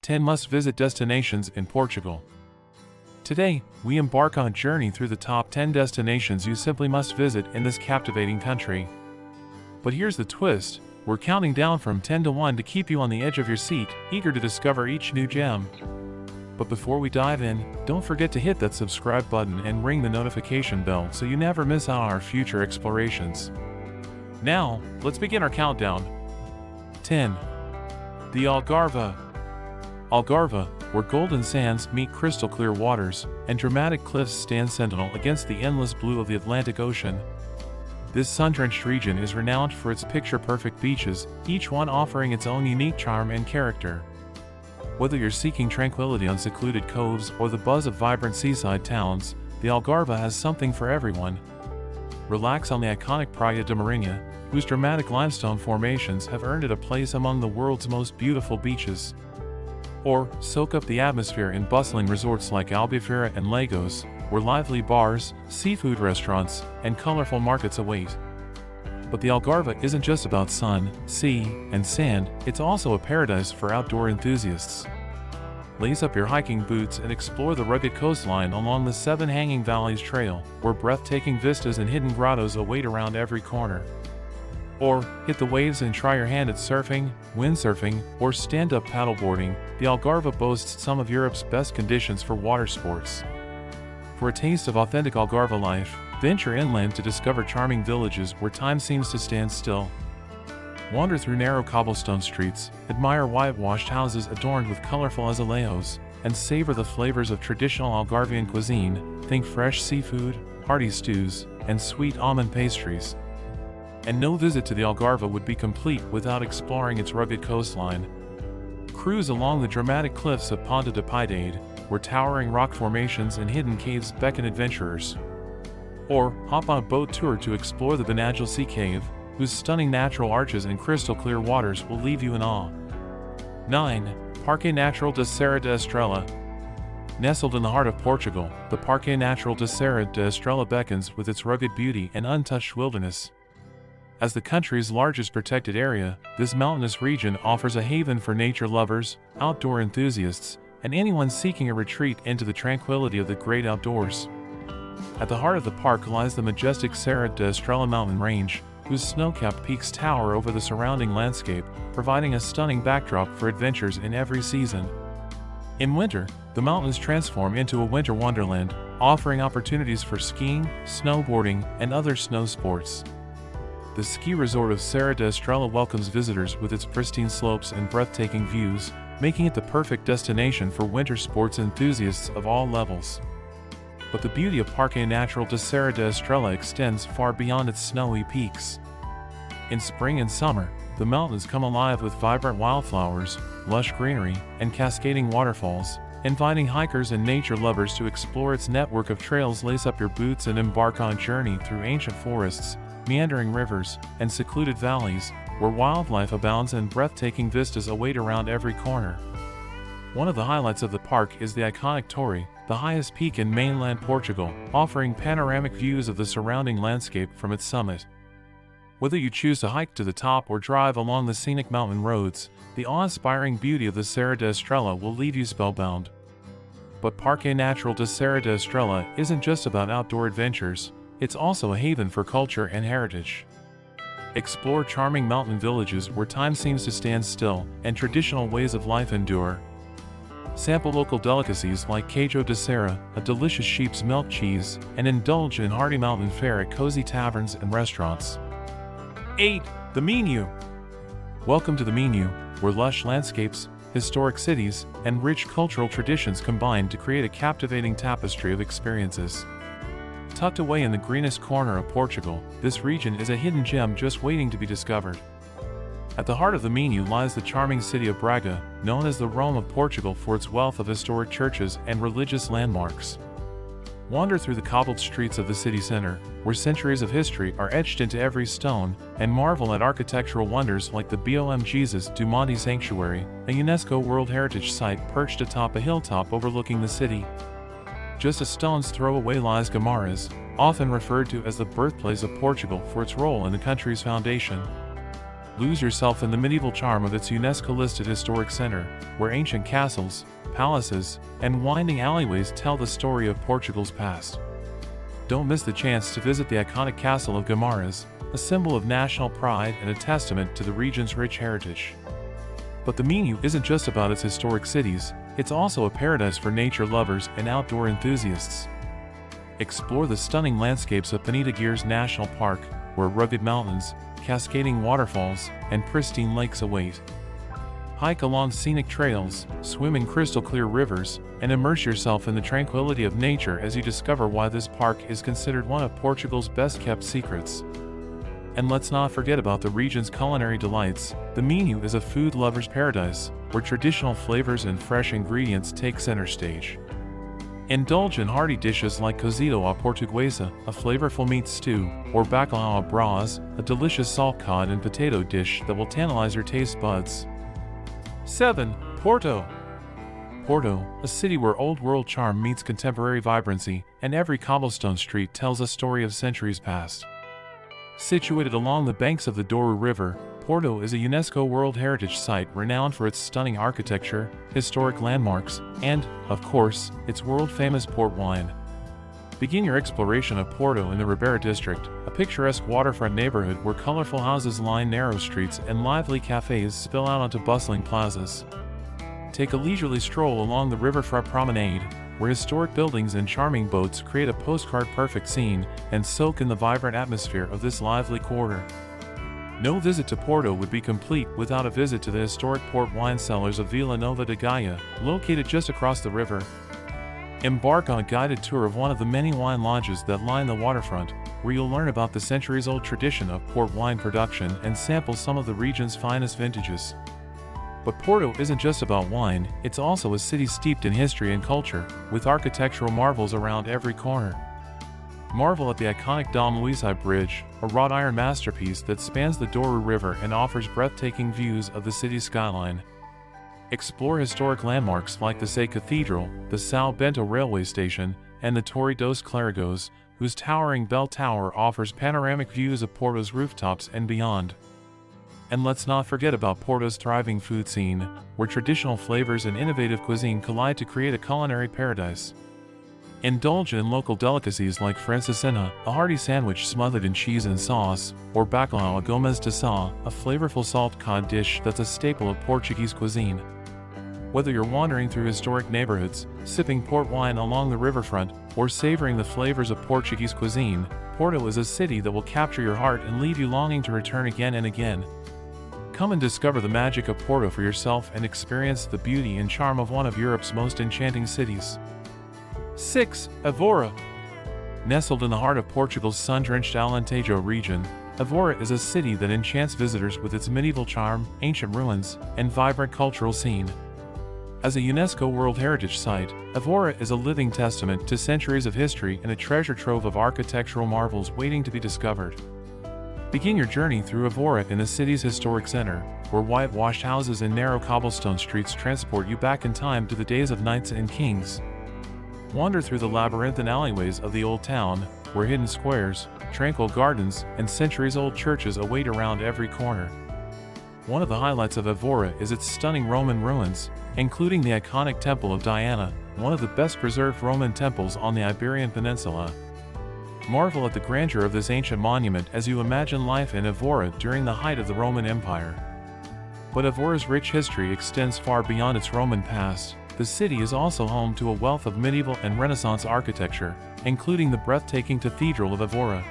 10 must-visit destinations in Portugal. Today, we embark on a journey through the top 10 destinations you simply must visit in this captivating country. But here's the twist, we're counting down from 10 to 1 to keep you on the edge of your seat, eager to discover each new gem. But before we dive in, don't forget to hit that subscribe button and ring the notification bell so you never miss out on our future explorations. Now, let's begin our countdown. 10. The Algarve. Algarve, where golden sands meet crystal clear waters, and dramatic cliffs stand sentinel against the endless blue of the Atlantic Ocean. This sun-drenched region is renowned for its picture-perfect beaches, each one offering its own unique charm and character. Whether you're seeking tranquility on secluded coves or the buzz of vibrant seaside towns, the Algarve has something for everyone. Relax on the iconic Praia de Marinha, whose dramatic limestone formations have earned it a place among the world's most beautiful beaches. Or, soak up the atmosphere in bustling resorts like Albufeira and Lagos, where lively bars, seafood restaurants, and colorful markets await. But the Algarve isn't just about sun, sea, and sand, it's also a paradise for outdoor enthusiasts. Lace up your hiking boots and explore the rugged coastline along the Seven Hanging Valleys Trail, where breathtaking vistas and hidden grottos await around every corner. Or, hit the waves and try your hand at surfing, windsurfing, or stand-up paddleboarding. The Algarve boasts some of Europe's best conditions for water sports. For a taste of authentic Algarve life, venture inland to discover charming villages where time seems to stand still. Wander through narrow cobblestone streets, admire whitewashed houses adorned with colorful azulejos, and savor the flavors of traditional Algarvian cuisine. Think fresh seafood, hearty stews, and sweet almond pastries. And no visit to the Algarve would be complete without exploring its rugged coastline. Cruise along the dramatic cliffs of Ponta de Piedade, where towering rock formations and hidden caves beckon adventurers. Or, hop on a boat tour to explore the Benagil Sea Cave, whose stunning natural arches and crystal clear waters will leave you in awe. 9. Parque Natural de Serra de Estrela. Nestled in the heart of Portugal, the Parque Natural de Serra de Estrela beckons with its rugged beauty and untouched wilderness. As the country's largest protected area, this mountainous region offers a haven for nature lovers, outdoor enthusiasts, and anyone seeking a retreat into the tranquility of the great outdoors. At the heart of the park lies the majestic Serra de Estrela mountain range, whose snow-capped peaks tower over the surrounding landscape, providing a stunning backdrop for adventures in every season. In winter, the mountains transform into a winter wonderland, offering opportunities for skiing, snowboarding, and other snow sports. The ski resort of Serra de Estrela welcomes visitors with its pristine slopes and breathtaking views, making it the perfect destination for winter sports enthusiasts of all levels. But the beauty of Parque Natural de Serra de Estrela extends far beyond its snowy peaks. In spring and summer, the mountains come alive with vibrant wildflowers, lush greenery, and cascading waterfalls, inviting hikers and nature lovers to explore its network of trails. Lace up your boots and embark on a journey through ancient forests, meandering rivers, and secluded valleys, where wildlife abounds and breathtaking vistas await around every corner. One of the highlights of the park is the iconic Torre, the highest peak in mainland Portugal, offering panoramic views of the surrounding landscape from its summit. Whether you choose to hike to the top or drive along the scenic mountain roads, the awe-inspiring beauty of the Serra de Estrela will leave you spellbound. But Parque Natural de Serra de Estrela isn't just about outdoor adventures, it's also a haven for culture and heritage. Explore charming mountain villages where time seems to stand still and traditional ways of life endure. Sample local delicacies like queijo de serra, a delicious sheep's milk cheese, and indulge in hearty mountain fare at cozy taverns and restaurants. 8. The Minho. Welcome to the Minho, where lush landscapes, historic cities, and rich cultural traditions combine to create a captivating tapestry of experiences. Tucked away in the greenest corner of Portugal, this region is a hidden gem just waiting to be discovered. At the heart of the Minho lies the charming city of Braga, known as the Rome of Portugal for its wealth of historic churches and religious landmarks. Wander through the cobbled streets of the city center, where centuries of history are etched into every stone, and marvel at architectural wonders like the Bom Jesus do Monte Sanctuary, a UNESCO World Heritage Site perched atop a hilltop overlooking the city. Just a stone's throw away lies Guimarães, often referred to as the birthplace of Portugal for its role in the country's foundation. Lose yourself in the medieval charm of its UNESCO-listed historic center, where ancient castles, palaces, and winding alleyways tell the story of Portugal's past. Don't miss the chance to visit the iconic castle of Guimarães, a symbol of national pride and a testament to the region's rich heritage. But the Minho isn't just about its historic cities, it's also a paradise for nature lovers and outdoor enthusiasts. Explore the stunning landscapes of Portuguese National Park, where rugged mountains, cascading waterfalls, and pristine lakes await. Hike along scenic trails, swim in crystal-clear rivers, and immerse yourself in the tranquility of nature as you discover why this park is considered one of Portugal's best-kept secrets. And let's not forget about the region's culinary delights. The Minho is a food lover's paradise, where traditional flavors and fresh ingredients take center stage. Indulge in hearty dishes like cozido à portuguese, a flavorful meat stew, or bacalhau à brás, a delicious salt cod and potato dish that will tantalize your taste buds. 7. Porto. Porto, a city where old-world charm meets contemporary vibrancy, and every cobblestone street tells a story of centuries past. Situated along the banks of the Douro River, Porto is a UNESCO World Heritage Site renowned for its stunning architecture, historic landmarks, and, of course, its world-famous port wine. Begin your exploration of Porto in the Ribeira district, a picturesque waterfront neighborhood where colorful houses line narrow streets and lively cafes spill out onto bustling plazas. Take a leisurely stroll along the riverfront promenade, where historic buildings and charming boats create a postcard-perfect scene, and soak in the vibrant atmosphere of this lively quarter. No visit to Porto would be complete without a visit to the historic port wine cellars of Vila Nova de Gaia, located just across the river. Embark on a guided tour of one of the many wine lodges that line the waterfront, where you'll learn about the centuries-old tradition of port wine production and sample some of the region's finest vintages. But Porto isn't just about wine, it's also a city steeped in history and culture, with architectural marvels around every corner. Marvel at the iconic Dom Luizai Bridge, a wrought iron masterpiece that spans the Douro River and offers breathtaking views of the city's skyline. Explore historic landmarks like the Sé Cathedral, the São Bento railway station, and the Torre dos Clérigos, whose towering bell tower offers panoramic views of Porto's rooftops and beyond. And let's not forget about Porto's thriving food scene, where traditional flavors and innovative cuisine collide to create a culinary paradise. Indulge in local delicacies like francesinha, a hearty sandwich smothered in cheese and sauce, or bacalhau à gomes de sal, a flavorful salt cod dish that's a staple of Portuguese cuisine. Whether you're wandering through historic neighborhoods, sipping port wine along the riverfront, or savoring the flavors of Portuguese cuisine, Porto is a city that will capture your heart and leave you longing to return again and again. Come and discover the magic of Porto for yourself and experience the beauty and charm of one of Europe's most enchanting cities. 6. Évora. Nestled in the heart of Portugal's sun-drenched Alentejo region, Évora is a city that enchants visitors with its medieval charm, ancient ruins, and vibrant cultural scene. As a UNESCO World Heritage Site, Évora is a living testament to centuries of history and a treasure trove of architectural marvels waiting to be discovered. Begin your journey through Évora in the city's historic center, where whitewashed houses and narrow cobblestone streets transport you back in time to the days of knights and kings. Wander through the labyrinthine alleyways of the old town, where hidden squares, tranquil gardens, and centuries-old churches await around every corner. One of the highlights of Évora is its stunning Roman ruins, including the iconic Temple of Diana, one of the best-preserved Roman temples on the Iberian Peninsula. Marvel at the grandeur of this ancient monument as you imagine life in Évora during the height of the Roman Empire. But Évora's rich history extends far beyond its Roman past. The city is also home to a wealth of medieval and Renaissance architecture, including the breathtaking Cathedral of Évora.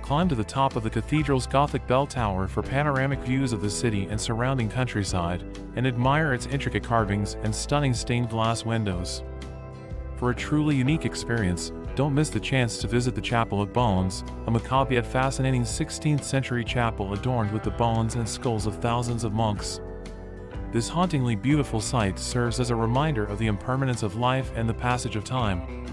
Climb to the top of the cathedral's Gothic bell tower for panoramic views of the city and surrounding countryside, and admire its intricate carvings and stunning stained glass windows. For a truly unique experience, don't miss the chance to visit the Chapel of Bones, a macabre yet fascinating 16th-century chapel adorned with the bones and skulls of thousands of monks. This hauntingly beautiful site serves as a reminder of the impermanence of life and the passage of time.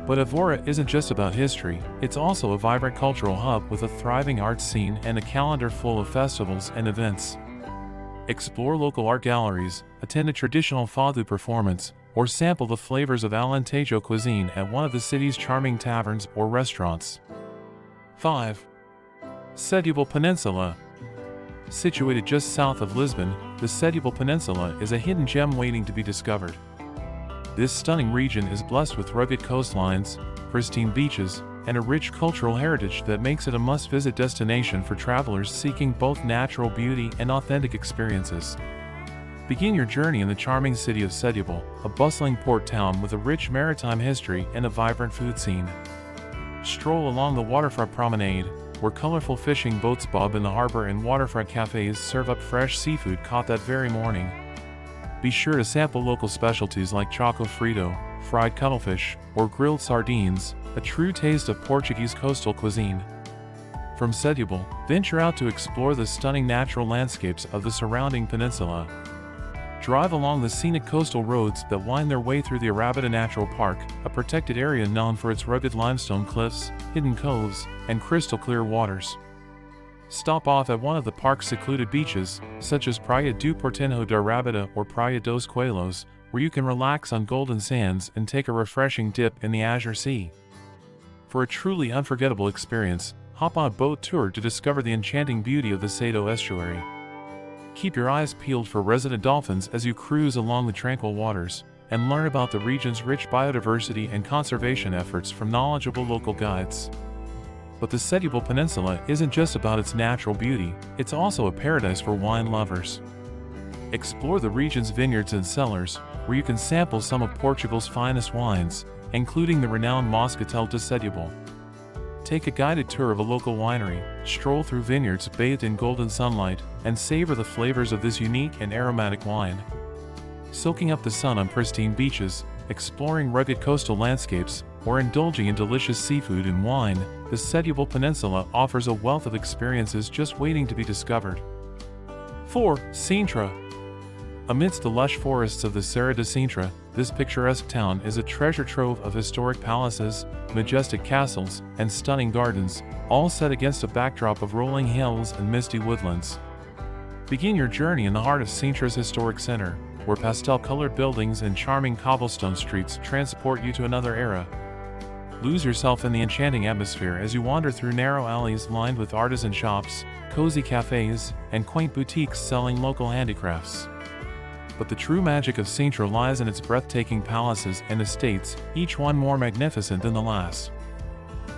But Évora isn't just about history, it's also a vibrant cultural hub with a thriving arts scene and a calendar full of festivals and events. Explore local art galleries, attend a traditional fado performance, or sample the flavors of Alentejo cuisine at one of the city's charming taverns or restaurants. 5. Setúbal Peninsula. Situated just south of Lisbon, the Setúbal Peninsula is a hidden gem waiting to be discovered. This stunning region is blessed with rugged coastlines, pristine beaches, and a rich cultural heritage that makes it a must-visit destination for travelers seeking both natural beauty and authentic experiences. Begin your journey in the charming city of Setúbal, a bustling port town with a rich maritime history and a vibrant food scene. Stroll along the waterfront promenade, where colorful fishing boats bob in the harbor and waterfront cafes serve up fresh seafood caught that very morning. Be sure to sample local specialties like choco frito, fried cuttlefish, or grilled sardines, a true taste of Portuguese coastal cuisine. From Setúbal, venture out to explore the stunning natural landscapes of the surrounding peninsula. Drive along the scenic coastal roads that wind their way through the Óbidos Natural Park, a protected area known for its rugged limestone cliffs, hidden coves, and crystal-clear waters. Stop off at one of the park's secluded beaches, such as Praia do Portenho da Rábida or Praia dos Coelhos, where you can relax on golden sands and take a refreshing dip in the azure sea. For a truly unforgettable experience, hop on a boat tour to discover the enchanting beauty of the Sado estuary. Keep your eyes peeled for resident dolphins as you cruise along the tranquil waters, and learn about the region's rich biodiversity and conservation efforts from knowledgeable local guides. But the Setúbal Peninsula isn't just about its natural beauty, it's also a paradise for wine lovers. Explore the region's vineyards and cellars, where you can sample some of Portugal's finest wines, including the renowned Moscatel de Setúbal. Take a guided tour of a local winery, stroll through vineyards bathed in golden sunlight, and savor the flavors of this unique and aromatic wine. Soaking up the sun on pristine beaches, exploring rugged coastal landscapes, or indulging in delicious seafood and wine, the Setúbal Peninsula offers a wealth of experiences just waiting to be discovered. 4. Sintra. Amidst the lush forests of the Serra de Sintra, this picturesque town is a treasure trove of historic palaces, majestic castles, and stunning gardens, all set against a backdrop of rolling hills and misty woodlands. Begin your journey in the heart of Sintra's historic center, where pastel-colored buildings and charming cobblestone streets transport you to another era. Lose yourself in the enchanting atmosphere as you wander through narrow alleys lined with artisan shops, cozy cafes, and quaint boutiques selling local handicrafts. But the true magic of Sintra lies in its breathtaking palaces and estates, each one more magnificent than the last.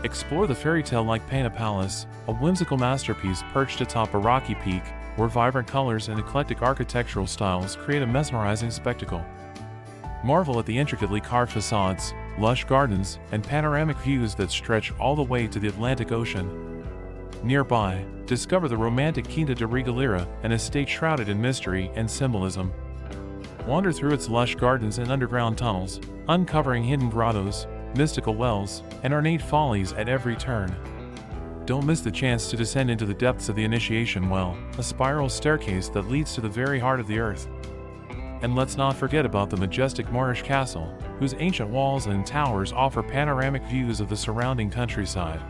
Explore the fairy-tale-like Painta Palace, a whimsical masterpiece perched atop a rocky peak, where vibrant colors and eclectic architectural styles create a mesmerizing spectacle. Marvel at the intricately carved facades, lush gardens, and panoramic views that stretch all the way to the Atlantic Ocean. Nearby, discover the romantic Quinta de Regalera, an estate shrouded in mystery and symbolism. Wander through its lush gardens and underground tunnels, uncovering hidden grottos, mystical wells, and ornate follies at every turn. Don't miss the chance to descend into the depths of the Initiation Well, a spiral staircase that leads to the very heart of the earth. And let's not forget about the majestic Moorish castle, whose ancient walls and towers offer panoramic views of the surrounding countryside.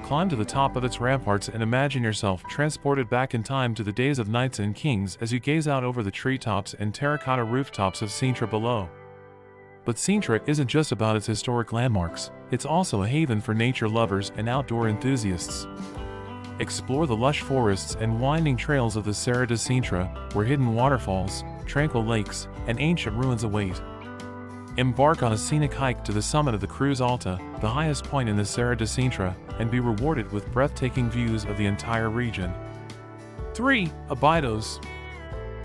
Climb to the top of its ramparts and imagine yourself transported back in time to the days of knights and kings as you gaze out over the treetops and terracotta rooftops of Sintra below. But Sintra isn't just about its historic landmarks, it's also a haven for nature lovers and outdoor enthusiasts. Explore the lush forests and winding trails of the Serra de Sintra, where hidden waterfalls, tranquil lakes, and ancient ruins await. Embark on a scenic hike to the summit of the Cruz Alta, the highest point in the Serra de Sintra, and be rewarded with breathtaking views of the entire region. 3. Óbidos.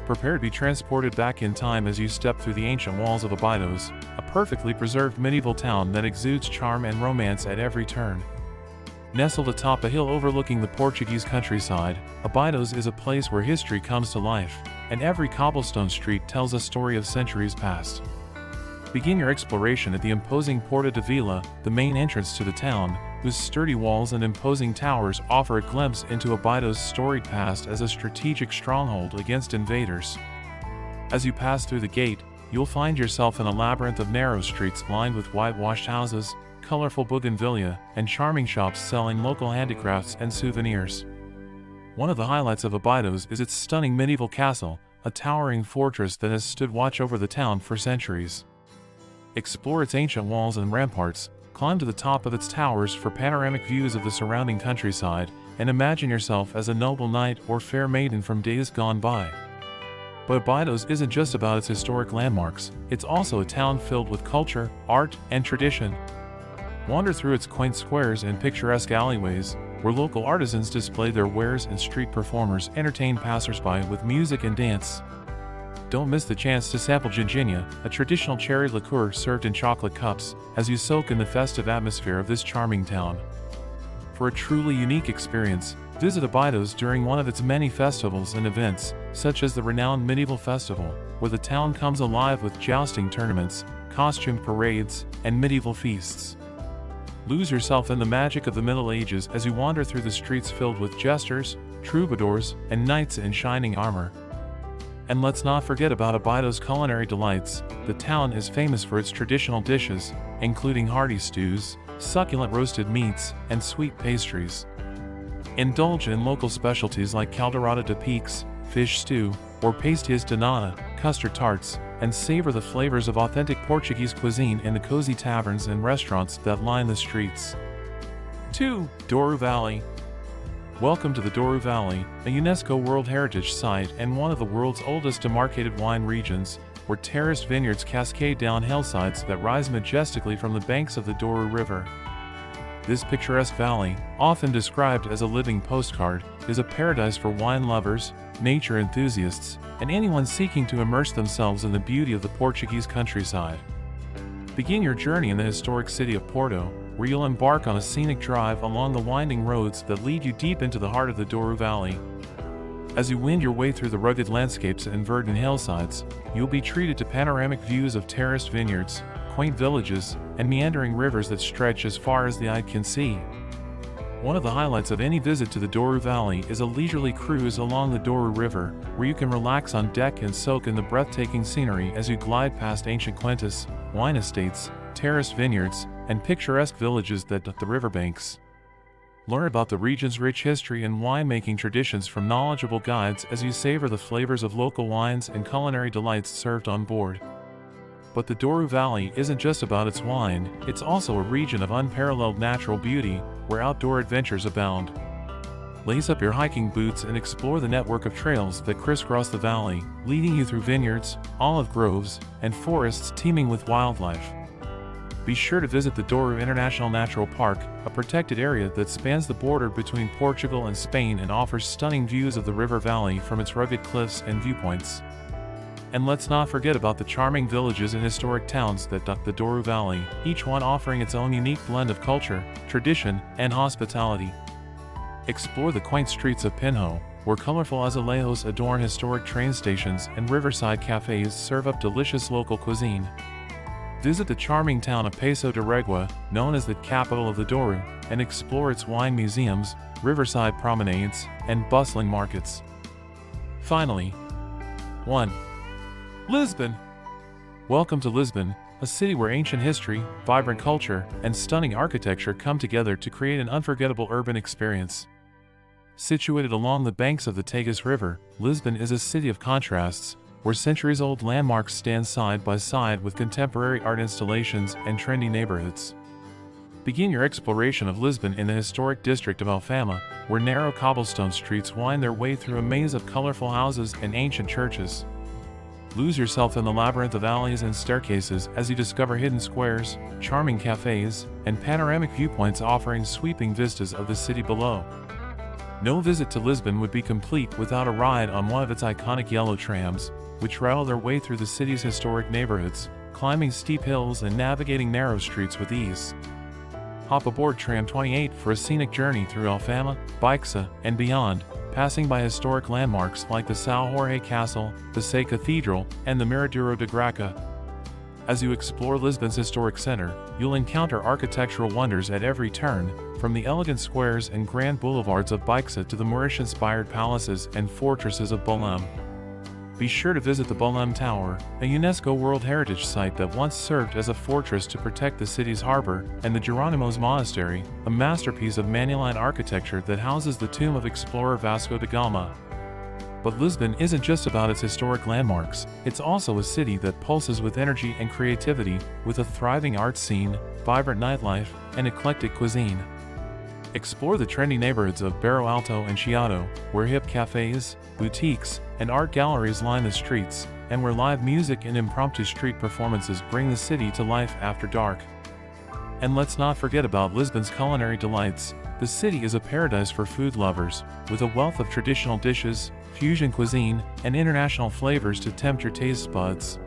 Prepare to be transported back in time as you step through the ancient walls of Óbidos, a perfectly preserved medieval town that exudes charm and romance at every turn. Nestled atop a hill overlooking the Portuguese countryside, Óbidos is a place where history comes to life, and every cobblestone street tells a story of centuries past. Begin your exploration at the imposing Porta de Vila, the main entrance to the town, whose sturdy walls and imposing towers offer a glimpse into Óbidos' storied past as a strategic stronghold against invaders. As you pass through the gate, you'll find yourself in a labyrinth of narrow streets lined with whitewashed houses, colorful bougainvillea, and charming shops selling local handicrafts and souvenirs. One of the highlights of Óbidos is its stunning medieval castle, a towering fortress that has stood watch over the town for centuries. Explore its ancient walls and ramparts, climb to the top of its towers for panoramic views of the surrounding countryside, and imagine yourself as a noble knight or fair maiden from days gone by. But Óbidos isn't just about its historic landmarks, it's also a town filled with culture, art, and tradition. Wander through its quaint squares and picturesque alleyways, where local artisans display their wares and street performers entertain passersby with music and dance. Don't miss the chance to sample ginginha, a traditional cherry liqueur served in chocolate cups, as you soak in the festive atmosphere of this charming town. For a truly unique experience, visit Óbidos during one of its many festivals and events, such as the renowned Medieval Festival, where the town comes alive with jousting tournaments, costume parades, and medieval feasts. Lose yourself in the magic of the Middle Ages as you wander through the streets filled with jesters, troubadours, and knights in shining armor. And let's not forget about Óbidos' culinary delights. The town is famous for its traditional dishes, including hearty stews, succulent roasted meats, and sweet pastries. Indulge in local specialties like caldeirada de piques, fish stew, or pastéis de nata, custard tarts, and savor the flavors of authentic Portuguese cuisine in the cozy taverns and restaurants that line the streets. 2. Douro Valley. Welcome to the Douro Valley, a UNESCO World Heritage Site and one of the world's oldest demarcated wine regions, where terraced vineyards cascade down hillsides that rise majestically from the banks of the Douro River. This picturesque valley, often described as a living postcard, is a paradise for wine lovers, nature enthusiasts, and anyone seeking to immerse themselves in the beauty of the Portuguese countryside. Begin your journey in the historic city of Porto, where you'll embark on a scenic drive along the winding roads that lead you deep into the heart of the Douro Valley. As you wind your way through the rugged landscapes and verdant hillsides, you'll be treated to panoramic views of terraced vineyards, quaint villages, and meandering rivers that stretch as far as the eye can see. One of the highlights of any visit to the Douro Valley is a leisurely cruise along the Douro River, where you can relax on deck and soak in the breathtaking scenery as you glide past ancient quintas, wine estates, terraced vineyards, and picturesque villages that dot the riverbanks. Learn about the region's rich history and winemaking traditions from knowledgeable guides as you savor the flavors of local wines and culinary delights served on board. But the Douro Valley isn't just about its wine, it's also a region of unparalleled natural beauty, where outdoor adventures abound. Lace up your hiking boots and explore the network of trails that crisscross the valley, leading you through vineyards, olive groves, and forests teeming with wildlife. Be sure to visit the Douro International Natural Park, a protected area that spans the border between Portugal and Spain and offers stunning views of the river valley from its rugged cliffs and viewpoints. And let's not forget about the charming villages and historic towns that dot the Douro Valley, each one offering its own unique blend of culture, tradition, and hospitality. Explore the quaint streets of Minho, where colorful azulejos adorn historic train stations and riverside cafes serve up delicious local cuisine. Visit the charming town of Paço de Régua, known as the capital of the Douro, and explore its wine museums, riverside promenades, and bustling markets. Finally, 1. Lisbon. Welcome to Lisbon, a city where ancient history, vibrant culture, and stunning architecture come together to create an unforgettable urban experience. Situated along the banks of the Portugese River, Lisbon is a city of contrasts, where centuries-old landmarks stand side by side with contemporary art installations and trendy neighborhoods. Begin your exploration of Lisbon in the historic district of Alfama, where narrow cobblestone streets wind their way through a maze of colorful houses and ancient churches. Lose yourself in the labyrinth of alleys and staircases as you discover hidden squares, charming cafes, and panoramic viewpoints offering sweeping vistas of the city below. No visit to Lisbon would be complete without a ride on one of its iconic yellow trams, which rattle their way through the city's historic neighborhoods, climbing steep hills and navigating narrow streets with ease. Hop aboard Tram 28 for a scenic journey through Alfama, Baixa, and beyond, passing by historic landmarks like the São Jorge Castle, the Sé Cathedral, and the Miradouro de Graça. As you explore Lisbon's historic center, you'll encounter architectural wonders at every turn, from the elegant squares and grand boulevards of Baixa to the Moorish-inspired palaces and fortresses of Belém. Be sure to visit the Belém Tower, a UNESCO World Heritage Site that once served as a fortress to protect the city's harbor, and the Jerónimos Monastery, a masterpiece of Manueline architecture that houses the tomb of explorer Vasco da Gama. But Lisbon isn't just about its historic landmarks, it's also a city that pulses with energy and creativity, with a thriving art scene, vibrant nightlife, and eclectic cuisine. Explore the trendy neighborhoods of Barro Alto and Chiado, where hip cafes, boutiques, and art galleries line the streets, and where live music and impromptu street performances bring the city to life after dark. And let's not forget about Lisbon's culinary delights. The city is a paradise for food lovers, with a wealth of traditional dishes, fusion cuisine, and international flavors to tempt your taste buds.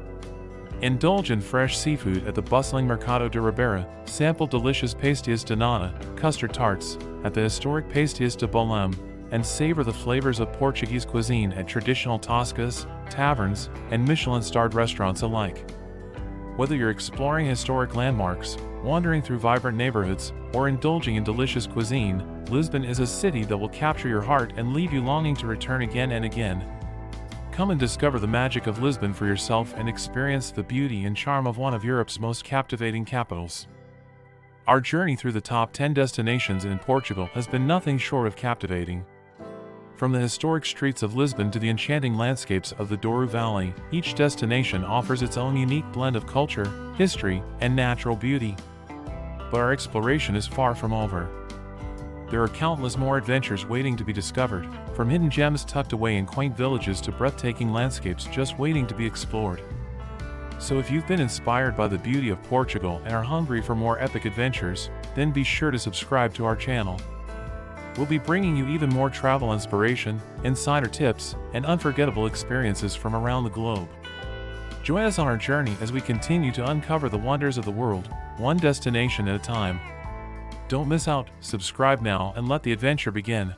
Indulge in fresh seafood at the bustling Mercado de Ribeira, sample delicious pastéis de nata, custard tarts, at the historic Pastéis de Belém, and savor the flavors of Portuguese cuisine at traditional Toscas, taverns, and Michelin-starred restaurants alike. Whether you're exploring historic landmarks, wandering through vibrant neighborhoods, or indulging in delicious cuisine, Lisbon is a city that will capture your heart and leave you longing to return again and again. Come and discover the magic of Lisbon for yourself and experience the beauty and charm of one of Europe's most captivating capitals. Our journey through the top 10 destinations in Portugal has been nothing short of captivating. From the historic streets of Lisbon to the enchanting landscapes of the Douro Valley, each destination offers its own unique blend of culture, history, and natural beauty. But our exploration is far from over. There are countless more adventures waiting to be discovered, from hidden gems tucked away in quaint villages to breathtaking landscapes just waiting to be explored. So if you've been inspired by the beauty of Portugal and are hungry for more epic adventures, then be sure to subscribe to our channel. We'll be bringing you even more travel inspiration, insider tips, and unforgettable experiences from around the globe. Join us on our journey as we continue to uncover the wonders of the world, one destination at a time. Don't miss out, subscribe now and let the adventure begin.